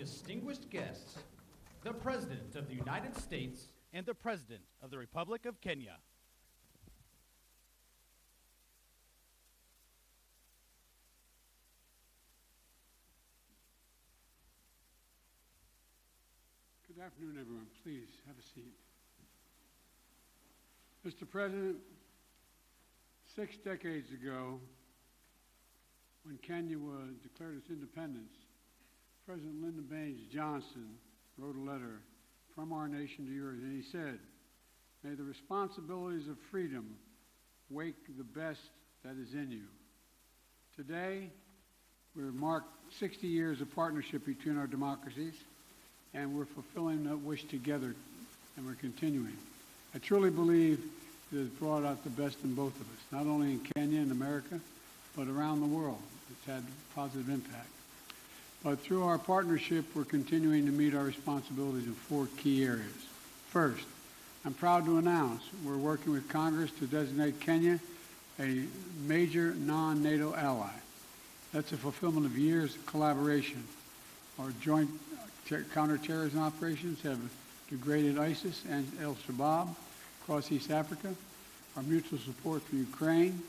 distinguished guests, the President of the United States and the President of the Republic of Kenya. Good afternoon, everyone. Please have a seat. Mr. President, 6 decades ago, when Kenya declared its independence, President Lyndon Baines Johnson wrote a letter from our nation to yours, and he said, "May the responsibilities of freedom wake the best that is in you." Today, we mark 60 years of partnership between our democracies, and we're fulfilling that wish together, and we're continuing. I truly believe it has brought out the best in both of us, not only in Kenya and America, but around the world. It's had a positive impact. But through our partnership, we're continuing to meet our responsibilities in 4 key areas. First, I'm proud to announce we're working with Congress to designate Kenya a major non-NATO ally. That's a fulfillment of years of collaboration. Our joint counterterrorism operations have degraded ISIS and al-Shabaab across East Africa. Our mutual support for Ukraine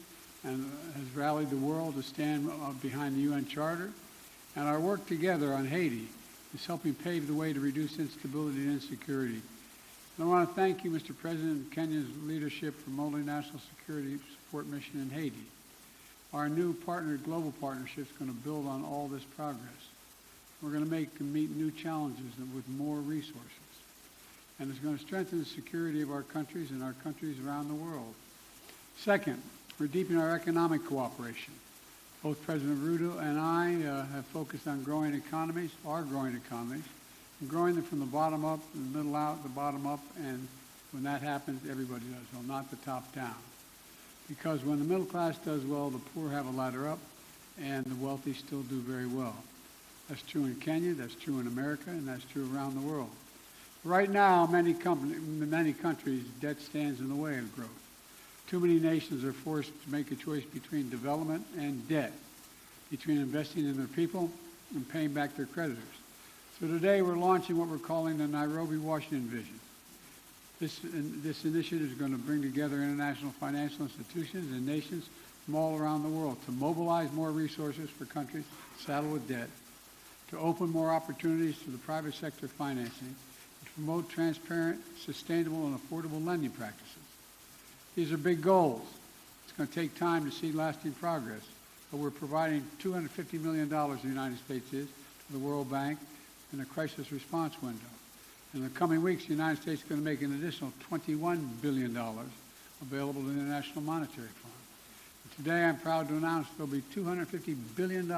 and has rallied the world to stand behind the UN Charter. And our work together on Haiti is helping pave the way to reduce instability and insecurity. And I want to thank you, Mr. President, Kenya's leadership for multinational security support mission in Haiti. Our new global partnership is going to build on all this progress. We're going to meet new challenges with more resources. And it's going to strengthen the security of our countries and our countries around the world. Second, we're deepening our economic cooperation. Both President Ruto and I have focused on growing economies, and growing them from the bottom up, the middle out, the bottom up, and when that happens, everybody does well, not the top down. Because when the middle class does well, the poor have a ladder up, and the wealthy still do very well. That's true in Kenya, that's true in America, and that's true around the world. Right now, many countries, debt stands in the way of growth. Too many nations are forced to make a choice between development and debt, between investing in their people and paying back their creditors. So today we're launching what we're calling the Nairobi, Washington Vision. This initiative is going to bring together international financial institutions and nations from all around the world to mobilize more resources for countries saddled with debt, to open more opportunities to the private sector financing, and to promote transparent, sustainable, and affordable lending practices. These are big goals. It's going to take time to see lasting progress, but we're providing $250 million, the United States is, to the World Bank in a crisis response window. In the coming weeks, the United States is going to make an additional $21 billion available to the International Monetary Fund. And today, I'm proud to announce there'll be $250 billion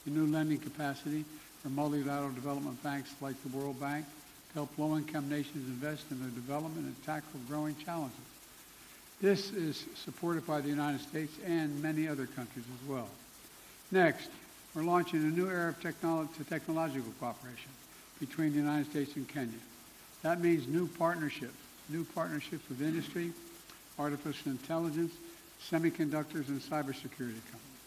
in new lending capacity for multilateral development banks like the World Bank to help low-income nations invest in their development and tackle growing challenges. This is supported by the United States and many other countries as well. Next, we're launching a new era of technological cooperation between the United States and Kenya. That means new partnerships with industry, artificial intelligence, semiconductors, and cybersecurity companies.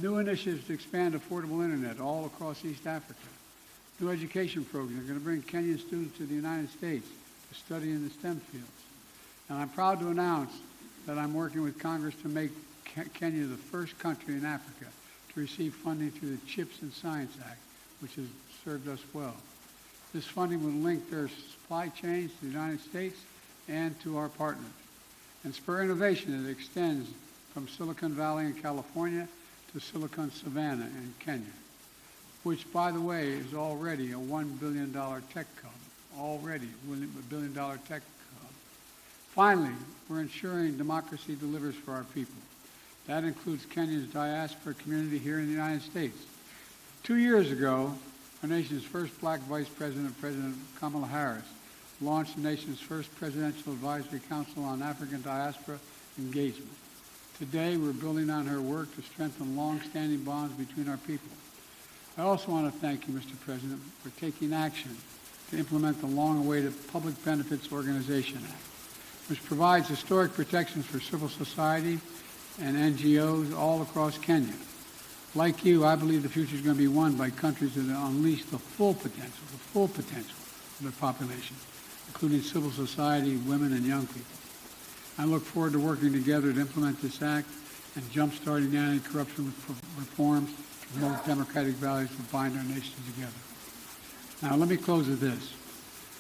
New initiatives to expand affordable internet all across East Africa. New education programs are going to bring Kenyan students to the United States to study in the STEM fields. And I'm proud to announce that I'm working with Congress to make Kenya the first country in Africa to receive funding through the CHIPS and Science Act, which has served us well. This funding will link their supply chains to the United States and to our partners, and spur innovation that extends from Silicon Valley in California to Silicon Savannah in Kenya, which, by the way, is already a $1 billion tech hub. Already a $1 billion tech hub. Finally, we're ensuring democracy delivers for our people. That includes Kenya's diaspora community here in the United States. 2 years ago, our nation's first black vice president, President Kamala Harris, launched the nation's first Presidential Advisory Council on African Diaspora Engagement. Today, we're building on her work to strengthen long-standing bonds between our people. I also want to thank you, Mr. President, for taking action to implement the long-awaited Public Benefits Organization Act, which provides historic protections for civil society and NGOs all across Kenya. Like you, I believe the future is going to be won by countries that unleash the full potential of their population, including civil society, women, and young people. I look forward to working together to implement this act and jump-starting anti-corruption reforms and promote democratic values that bind our nation together. Now, let me close with this.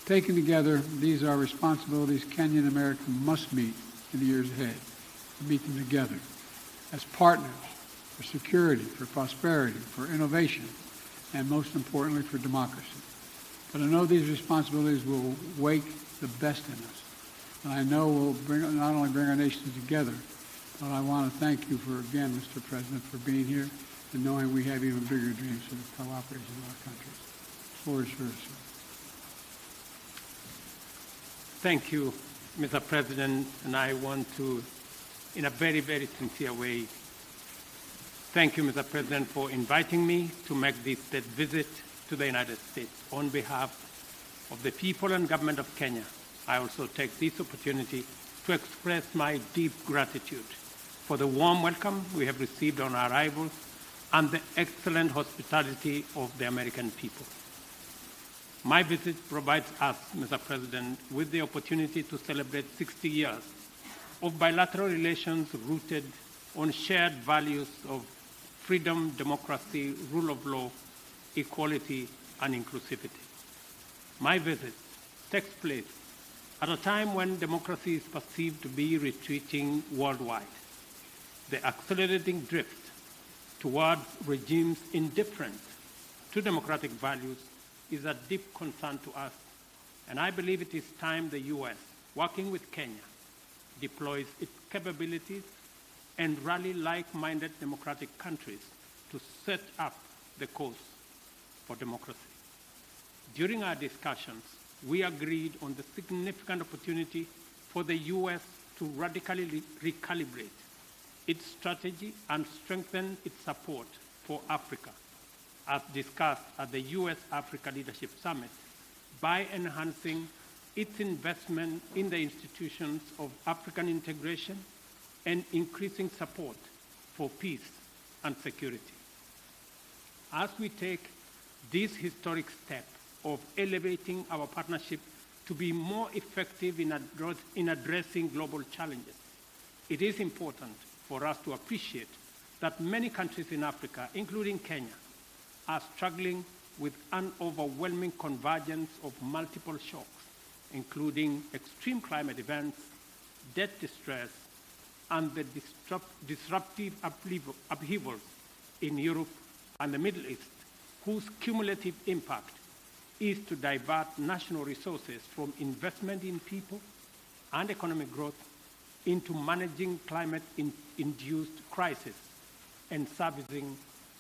Taken together, these are responsibilities Kenya and America must meet in the years ahead. To meet them together as partners for security, for prosperity, for innovation, and most importantly, for democracy. But I know these responsibilities will wake the best in us. And I know will not only bring our nations together, but I want to thank you for, again, Mr. President, for being here and knowing we have even bigger dreams for the cooperation of our countries. The floor is yours, sir. Thank you, Mr. President, and I want to, in a very, very sincere way, thank you, Mr. President, for inviting me to make this state visit to the United States on behalf of the people and government of Kenya. I also take this opportunity to express my deep gratitude for the warm welcome we have received on our arrival and the excellent hospitality of the American people. My visit provides us, Mr. President, with the opportunity to celebrate 60 years of bilateral relations rooted on shared values of freedom, democracy, rule of law, equality, and inclusivity. My visit takes place at a time when democracy is perceived to be retreating worldwide. The accelerating drift towards regimes indifferent to democratic values is a deep concern to us, and I believe it is time the U.S., working with Kenya, deploys its capabilities and rally like-minded democratic countries to set up the course for democracy. During our discussions, we agreed on the significant opportunity for the U.S. to radically recalibrate its strategy and strengthen its support for Africa, as discussed at the U.S.-Africa Leadership Summit, by enhancing its investment in the institutions of African integration and increasing support for peace and security. As we take this historic step of elevating our partnership to be more effective in addressing global challenges, it is important for us to appreciate that many countries in Africa, including Kenya, are struggling with an overwhelming convergence of multiple shocks, including extreme climate events, debt distress, and the disruptive upheavals in Europe and the Middle East, whose cumulative impact is to divert national resources from investment in people and economic growth into managing climate-induced crises and servicing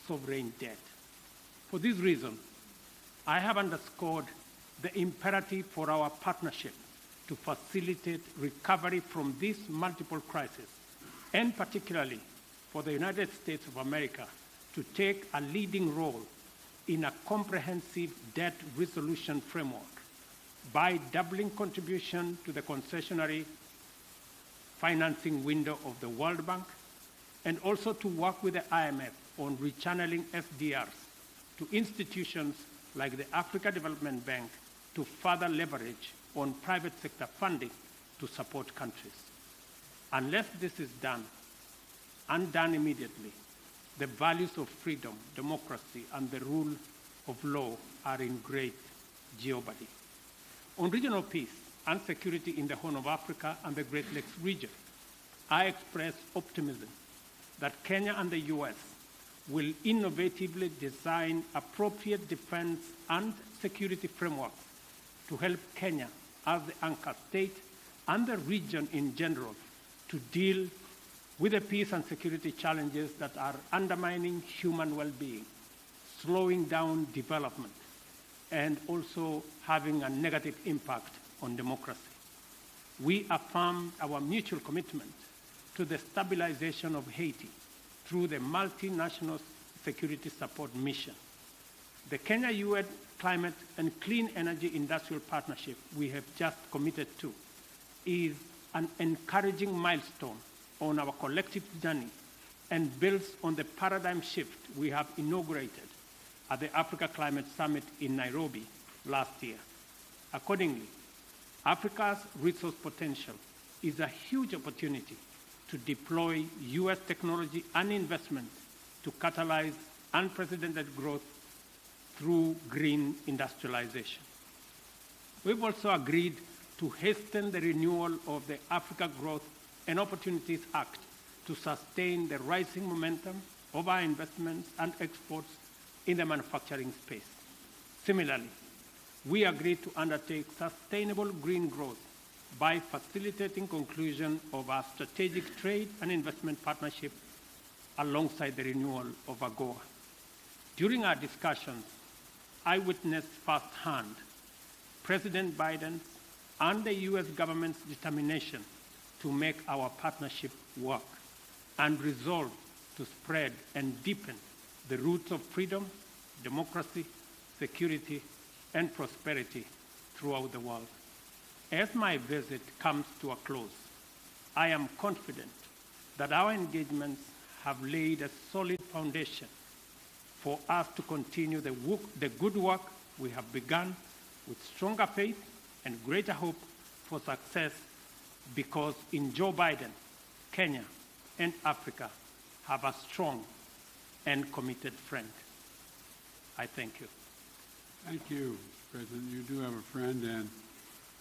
sovereign debt. For this reason, I have underscored the imperative for our partnership to facilitate recovery from these multiple crises, and particularly for the United States of America to take a leading role in a comprehensive debt resolution framework by doubling contribution to the concessionary financing window of the World Bank, and also to work with the IMF on rechanneling SDRs to institutions like the Africa Development Bank to further leverage on private sector funding to support countries. Unless this is done, and done immediately, the values of freedom, democracy, and the rule of law are in great jeopardy. On regional peace and security in the Horn of Africa and the Great Lakes region, I express optimism that Kenya and the U.S. will innovatively design appropriate defense and security frameworks to help Kenya as the anchor state and the region in general to deal with the peace and security challenges that are undermining human well-being, slowing down development, and also having a negative impact on democracy. We affirm our mutual commitment to the stabilization of Haiti through the multinational security support mission. The Kenya-UN Climate and Clean Energy Industrial Partnership we have just committed to is an encouraging milestone on our collective journey and builds on the paradigm shift we have inaugurated at the Africa Climate Summit in Nairobi last year. Accordingly, Africa's resource potential is a huge opportunity to deploy U.S. technology and investments to catalyze unprecedented growth through green industrialization. We've also agreed to hasten the renewal of the Africa Growth and Opportunities Act to sustain the rising momentum of our investments and exports in the manufacturing space. Similarly, we agreed to undertake sustainable green growth by facilitating conclusion of our strategic trade and investment partnership alongside the renewal of AGOA. During our discussions, I witnessed firsthand President Biden's and the U.S. government's determination to make our partnership work and resolve to spread and deepen the roots of freedom, democracy, security, and prosperity throughout the world. As my visit comes to a close, I am confident that our engagements have laid a solid foundation for us to continue the good work we have begun with stronger faith and greater hope for success, because in Joe Biden, Kenya and Africa have a strong and committed friend. I thank you. Thank you, President. You do have a friend, and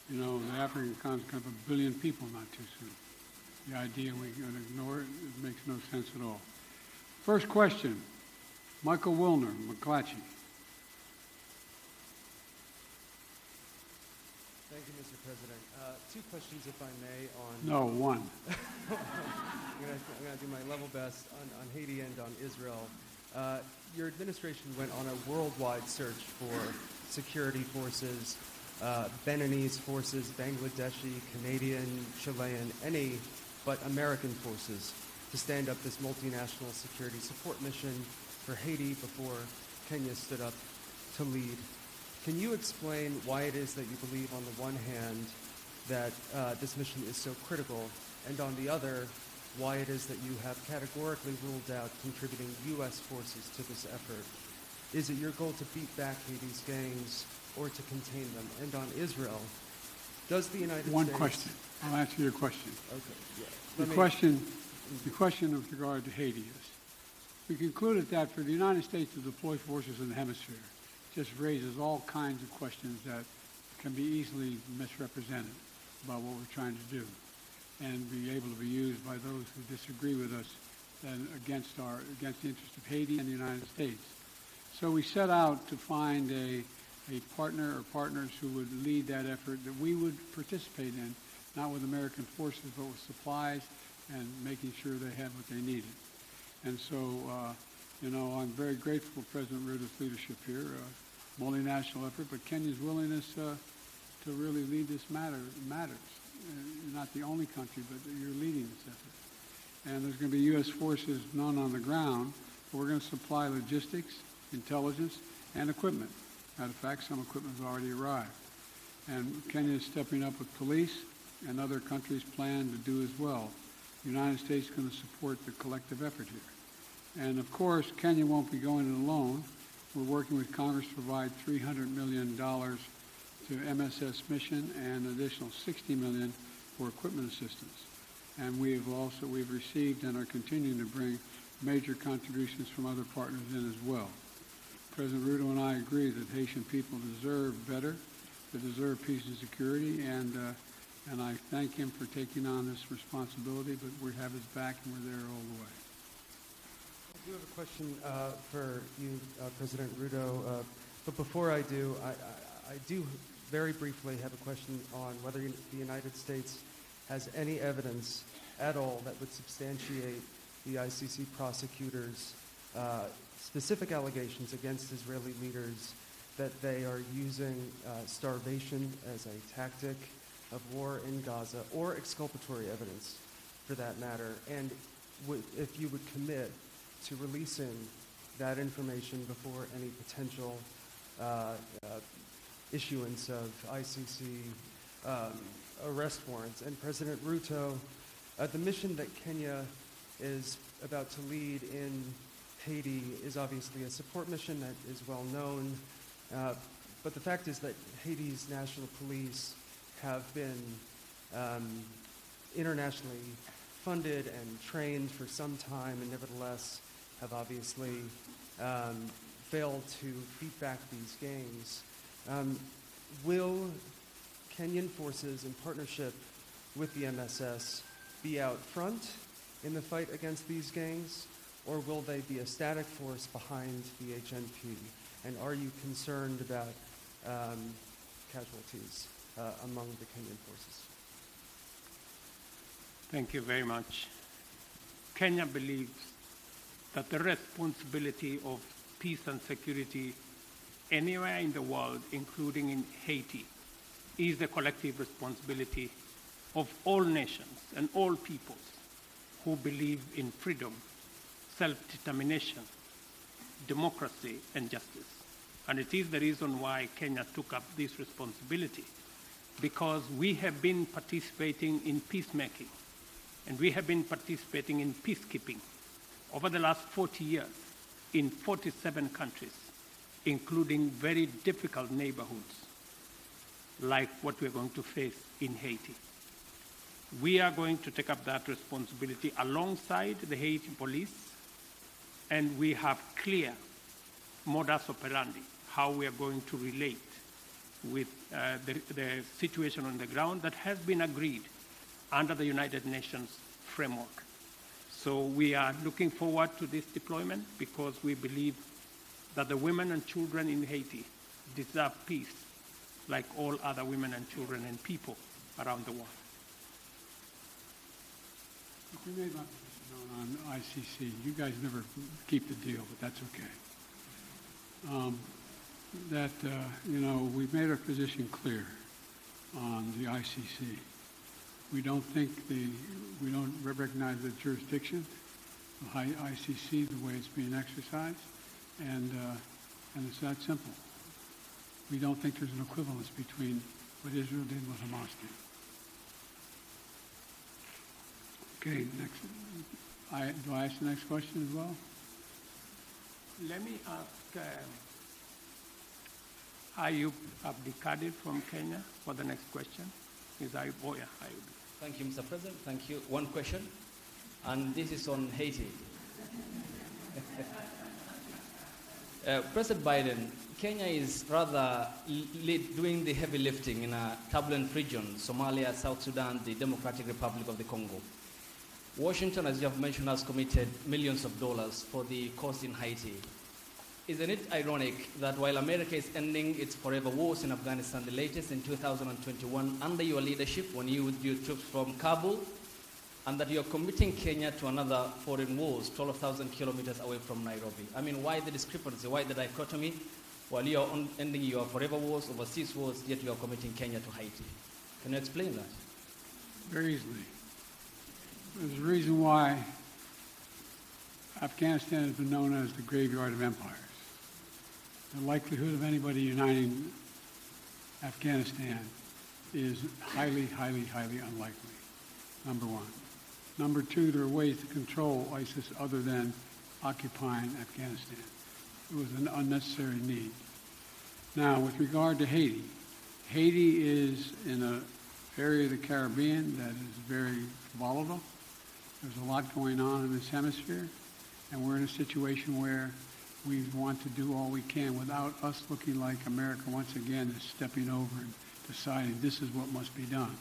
you know, the African continent comes 1 billion people not too soon. The idea we're going to ignore it makes no sense at all. First question, Michael Wilner, McClatchy. Thank you, Mr. President. Two questions, if I may, on... No, one. I'm going to do my level best on Haiti and on Israel. Your administration went on a worldwide search for security forces, Beninese forces, Bangladeshi, Canadian, Chilean, any but American forces to stand up this multinational security support mission for Haiti before Kenya stood up to lead. Can you explain why it is that you believe, on the one hand, that this mission is so critical, and on the other, why it is that you have categorically ruled out contributing U.S. forces to this effort? Is it your goal to beat back Haiti's gangs or to contain them? And on Israel, does the United States... One question. I'll answer your question. Okay, yeah. The question with regard to Haiti is, we concluded that for the United States to deploy forces in the hemisphere just raises all kinds of questions that can be easily misrepresented about what we're trying to do, and be able to be used by those who disagree with us and against the interest of Haiti and the United States. So we set out to find a partner or partners who would lead that effort that we would participate in, not with American forces, but with supplies and making sure they had what they needed. And so, I'm very grateful for President Ruto's leadership here, multinational effort, but Kenya's willingness to really lead this matters. You're not the only country, but you're leading this effort. And there's going to be U.S. forces, none on the ground, but we're going to supply logistics, intelligence, and equipment. Matter of fact, some equipment has already arrived. And Kenya is stepping up with police, and other countries plan to do as well. The United States is going to support the collective effort here. And of course, Kenya won't be going it alone. We're working with Congress to provide $300 million to MSS mission and an additional $60 million for equipment assistance. And we've received and are continuing to bring major contributions from other partners in as well. President Ruto and I agree that Haitian people deserve better, they deserve peace and security, and I thank him for taking on this responsibility, but we have his back and we're there all the way. I do have a question for you, President Ruto, but before I do, I do very briefly have a question on whether the United States has any evidence at all that would substantiate the ICC prosecutors' specific allegations against Israeli leaders that they are using starvation as a tactic of war in Gaza, or exculpatory evidence for that matter, and if you would commit to releasing that information before any potential issuance of ICC arrest warrants. And President Ruto, the mission that Kenya is about to lead in Haiti is obviously a support mission that is well known, but the fact is that Haiti's national police have been internationally funded and trained for some time, and nevertheless have obviously failed to beat back these gangs. Will Kenyan forces in partnership with the MSS be out front in the fight against these gangs, or will they be a static force behind the HNP? And are you concerned about casualties among the Kenyan forces? Thank you very much. Kenya believes that the responsibility of peace and security anywhere in the world, including in Haiti, is the collective responsibility of all nations and all peoples who believe in freedom, self-determination, democracy, and justice. And it is the reason why Kenya took up this responsibility, because we have been participating in peacemaking, and we have been participating in peacekeeping over the last 40 years in 47 countries, including very difficult neighborhoods like what we're going to face in Haiti. We are going to take up that responsibility alongside the Haiti police, and we have clear modus operandi, how we are going to relate with the situation on the ground that has been agreed under the United Nations framework. So we are looking forward to this deployment because we believe that the women and children in Haiti deserve peace like all other women and children and people around the world. We made my position known on ICC. You guys never keep the deal, but that's okay. We've made our position clear on the ICC. We don't recognize the jurisdiction of ICC the way it's being exercised, and it's that simple. We don't think there's an equivalence between what Israel did and what Hamas did. Okay, next. Do I ask the next question as well? Let me ask Ayub Abdikadir from Kenya for the next question. Is Ayub? Oh, yeah, Ayub. Thank you, Mr. President. Thank you. One question, and this is on Haiti. President Biden, Kenya is rather doing the heavy lifting in a turbulent region, Somalia, South Sudan, the Democratic Republic of the Congo. Washington, as you have mentioned, has committed millions of dollars for the cause in Haiti. Isn't it ironic that while America is ending its forever wars in Afghanistan, the latest in 2021, under your leadership, when you withdrew troops from Kabul, and that you're committing Kenya to another foreign wars 12,000 kilometers away from Nairobi? I mean, why the discrepancy? Why the dichotomy? While you're ending your forever wars, overseas wars, yet you're committing Kenya to Haiti. Can you explain that? Very easily. There's a reason why Afghanistan has been known as the graveyard of empires. The likelihood of anybody uniting Afghanistan is highly, highly, highly unlikely, number one. Number two, there are ways to control ISIS other than occupying Afghanistan. It was an unnecessary need. Now, with regard to Haiti, Haiti is in an area of the Caribbean that is very volatile. There's a lot going on in this hemisphere, and we're in a situation where we want to do all we can without us looking like America once again is stepping over and deciding this is what must be done.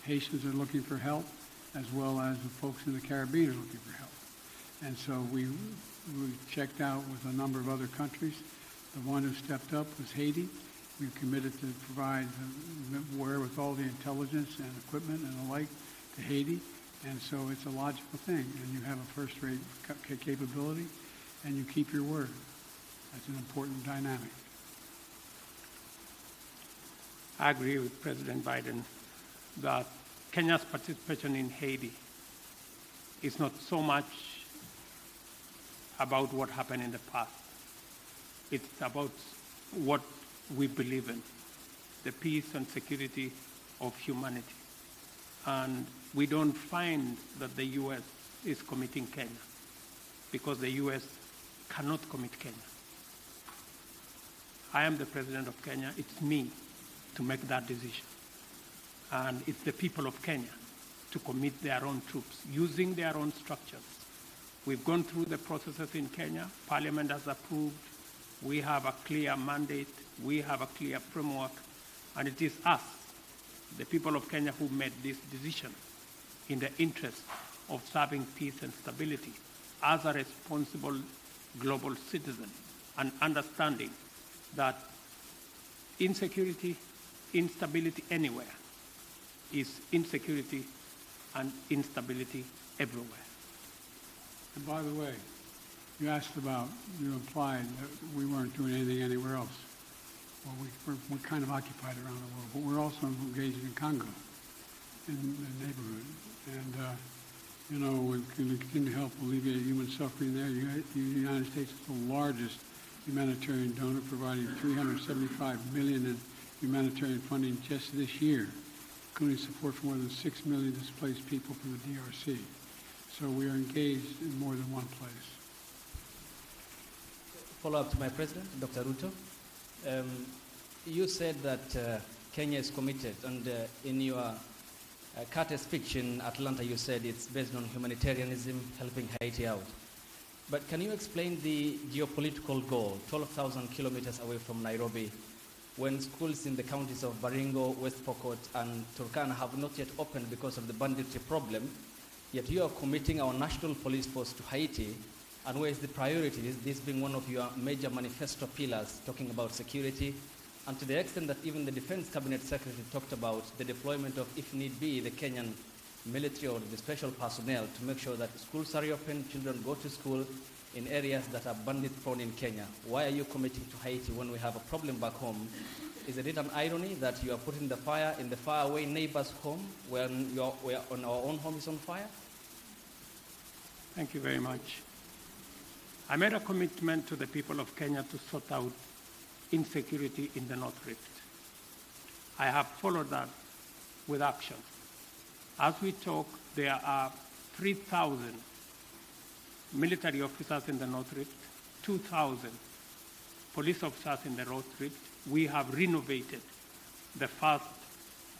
Haitians are looking for help, as well as the folks in the Caribbean are looking for help. And so we checked out with a number of other countries. The one who stepped up was Haiti. We've committed to provide the wherewithal, the intelligence and equipment and the like to Haiti. And so it's a logical thing. And you have a first-rate capability, and you keep your word. That's an important dynamic. I agree with President Biden that Kenya's participation in Haiti is not so much about what happened in the past. It's about what we believe in, the peace and security of humanity. And we don't find that the U.S. is committing Kenya. because the U.S. cannot commit Kenya. I am the president of Kenya. It's me to make that decision. And it's the people of Kenya to commit their own troops using their own structures. We've gone through the processes in Kenya. Parliament has approved. We have a clear mandate. We have a clear framework. And it is us, the people of Kenya, who made this decision in the interest of serving peace and stability as a responsible global citizen, and understanding that insecurity, instability anywhere is insecurity and instability everywhere. And by the way, you asked about, you implied that we weren't doing anything anywhere else. Well, we're kind of occupied around the world, but we're also engaged in Congo, in the neighborhood. And, you know, we're going to continue to help alleviate human suffering there. The United States is the largest humanitarian donor, providing $375 million in humanitarian funding just this year, including support for more than 6 million displaced people from the DRC. So we are engaged in more than one place. Follow up to my president, Dr. Ruto. You said that Kenya is committed, and in your Carter speech in Atlanta, you said it's based on humanitarianism, helping Haiti out. But can you explain the geopolitical goal, 12,000 kilometers away from Nairobi, when schools in the counties of Baringo, West Pokot, and Turkana have not yet opened because of the banditry problem, yet you are committing our national police force to Haiti, and where is the priority? This being one of your major manifesto pillars, talking about security, and to the extent that even the Defense Cabinet Secretary talked about the deployment of, if need be, the Kenyan military or the special personnel to make sure that schools are reopened, children go to school in areas that are bandit-prone in Kenya. Why are you committing to Haiti when we have a problem back home? Is it an irony that you are putting the fire in the faraway neighbor's home when we are on our own home is on fire? Thank you very much. I made a commitment to the people of Kenya to sort out insecurity in the North Rift. I have followed that with action. As we talk, there are 3,000 military officers in the North Rift, 2,000 police officers in the North Rift. We have renovated the first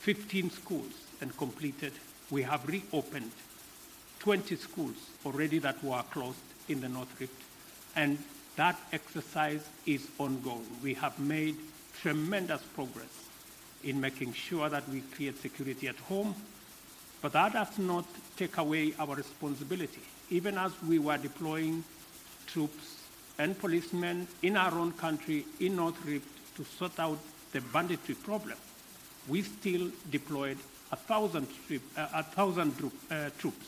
15 schools and completed. We have reopened 20 schools already that were closed in the North Rift. And that exercise is ongoing. We have made tremendous progress in making sure that we create security at home, but that does not take away our responsibility. Even as we were deploying troops and policemen in our own country, in North Rift, to sort out the banditry problem, we still deployed 1,000 troops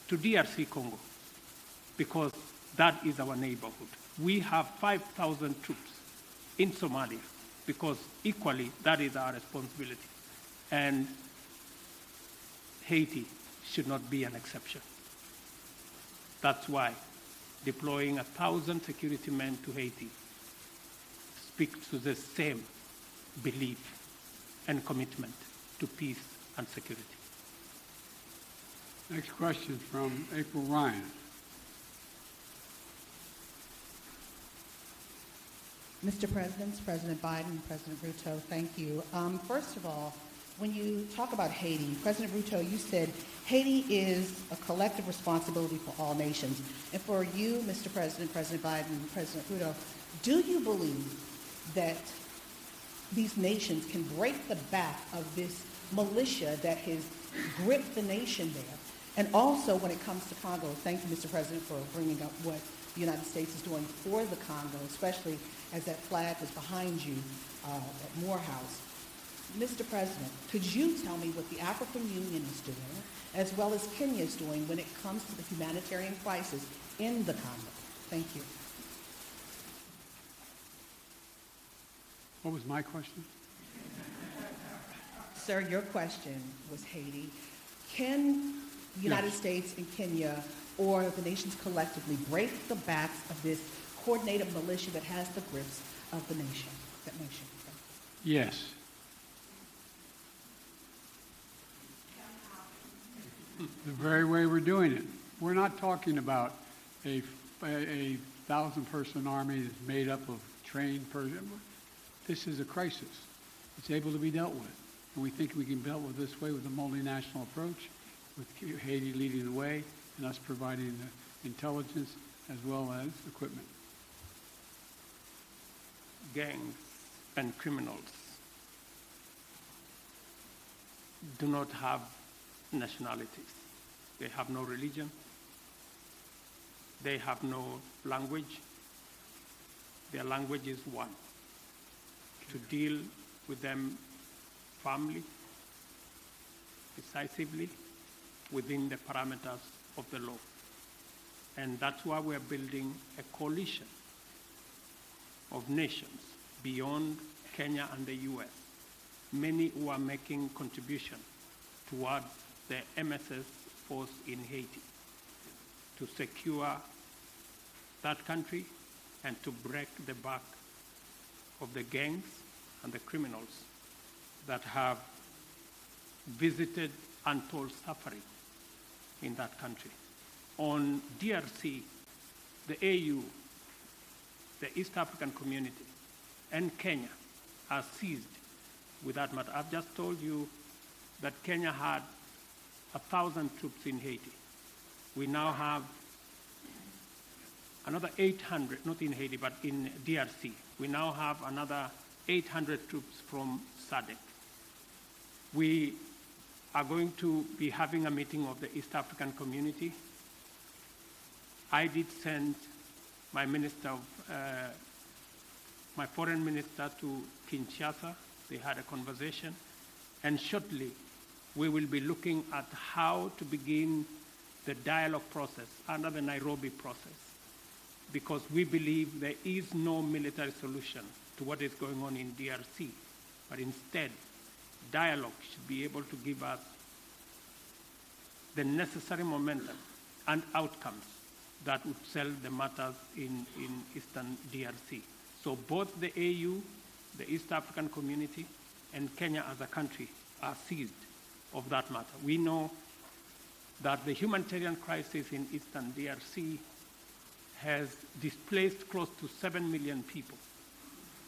to DRC Congo, because that is our neighborhood. We have 5,000 troops in Somalia, because equally that is our responsibility. And Haiti should not be an exception. That's why deploying 1,000 security men to Haiti speaks to the same belief and commitment to peace and security. Next question from April Ryan. Mr. President, President Biden, President Ruto, thank you. First of all, when you talk about Haiti, President Ruto, you said Haiti is a collective responsibility for all nations. And for you, Mr. President, President Biden, and President Ruto, do you believe that these nations can break the back of this militia that has gripped the nation there? And also, when it comes to Congo, thank you, Mr. President, for bringing up what the United States is doing for the Congo, especially as that flag was behind you at Morehouse. Mr. President, could you tell me what the African Union is doing, as well as Kenya is doing, when it comes to the humanitarian crisis in the Congo? Thank you. What was my question? Sir, your question was Haiti. Can the United States and Kenya, or the nations collectively, break the backs of this coordinated militia that has the grips of the nation? That nation. Yes. The very way we're doing it. We're not talking about a a 1,000-person army is made up of trained persons. This is a crisis. It's able to be dealt with. And we think we can deal with this way with a multinational approach, with Haiti leading the way and us providing the intelligence as well as equipment. Gangs and criminals do not have nationalities. They have no religion. They have no language. Their language is one. To deal with them firmly, decisively, within the parameters of the law. And that's why we're building a coalition of nations beyond Kenya and the US, many who are making contribution towards the MSS force in Haiti to secure that country and to break the back of the gangs and the criminals that have visited untold suffering in that country. On DRC, the AU, the East African Community, and Kenya are seized with that matter. I've just told you that Kenya had 1,000 troops in Haiti. We now have another 800, not in Haiti, but in DRC. We now have another 800 troops from SADC. We are going to be having a meeting of the East African Community. I did send my my foreign minister to Kinshasa. They had a conversation. And shortly, we will be looking at how to begin the dialogue process under the Nairobi process, because we believe there is no military solution to what is going on in DRC, but instead, dialogue should be able to give us the necessary momentum and outcomes that would settle the matters in Eastern DRC. So both the AU, the East African Community, and Kenya as a country are seized of that matter. We know that the humanitarian crisis in Eastern DRC has displaced close to 7 million people.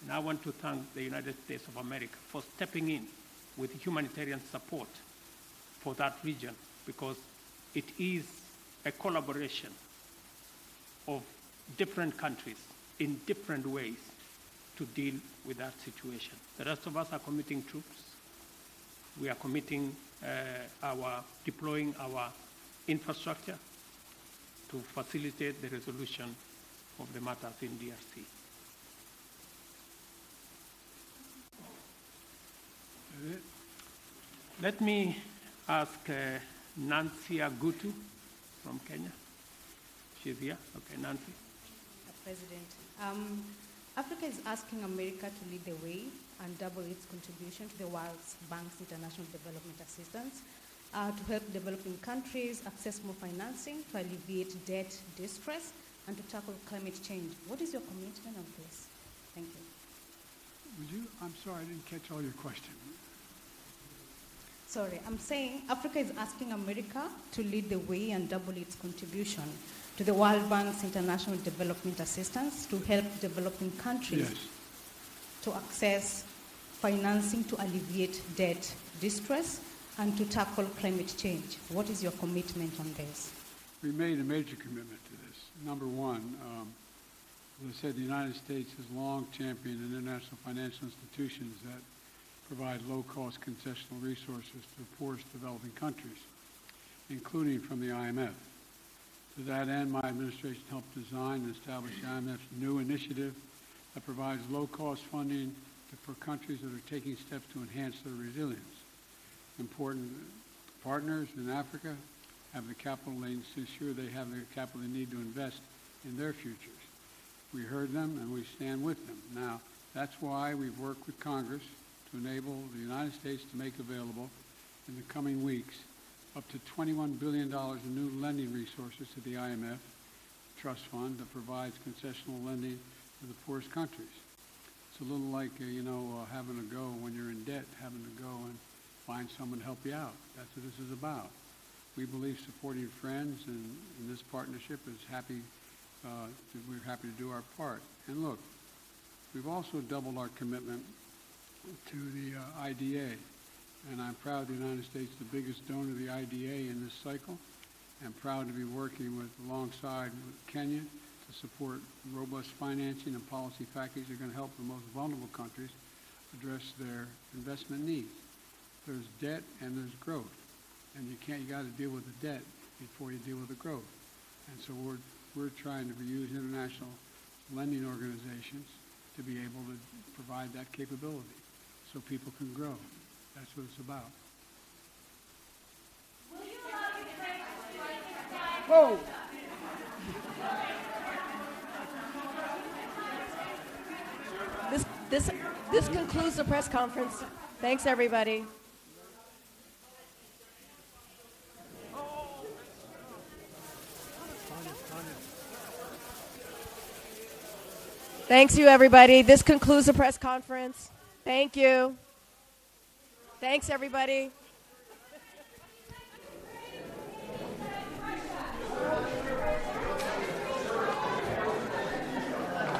And I want to thank the United States of America for stepping in with humanitarian support for that region, because it is a collaboration of different countries in different ways to deal with that situation. The rest of us are committing troops. We are committing deploying our infrastructure to facilitate the resolution of the matters in DRC. Let me ask Nancy Agutu from Kenya. She's here. Okay, Nancy. President, Africa is asking America to lead the way and double its contribution to the World Bank's International Development Assistance to help developing countries access more financing, to alleviate debt distress, and to tackle climate change. What is your commitment on this? Thank you. I'm sorry, I didn't catch all your question. Sorry, I'm saying Africa is asking America to lead the way and double its contribution to the World Bank's International Development Assistance to help developing countries to access financing to alleviate debt distress and to tackle climate change. What is your commitment on this? We made a major commitment to this. Number one, as I said, the United States has long championed international financial institutions that provide low-cost concessional resources to the poorest developing countries, including from the IMF. To that end, my administration helped design and establish the IMF's new initiative that provides low-cost funding for countries that are taking steps to enhance their resilience. Important partners in Africa have the capital they to ensure they have the capital they need to invest in their futures. We heard them and we stand with them. Now, that's why we've worked with Congress to enable the United States to make available in the coming weeks up to $21 billion in new lending resources to the IMF trust fund that provides concessional lending to the poorest countries. It's a little like, having to go when you're in debt, having to go and find someone to help you out. That's what this is about. We believe supporting friends and in this partnership is happy we're happy to do our part. And look, we've also doubled our commitment to the IDA, and I'm proud the United States is the biggest donor to the IDA in this cycle, and proud to be working alongside with Kenya to support robust financing and policy packages that are going to help the most vulnerable countries address their investment needs. There's debt and there's growth, and you got to deal with the debt before you deal with the growth. And so we're trying to use international lending organizations to be able to provide that capability so people can grow. That's what it's about. Whoa! This concludes the press conference. Thanks, everybody. Thanks, you, everybody. This concludes the press conference. Thank you. Thanks, everybody.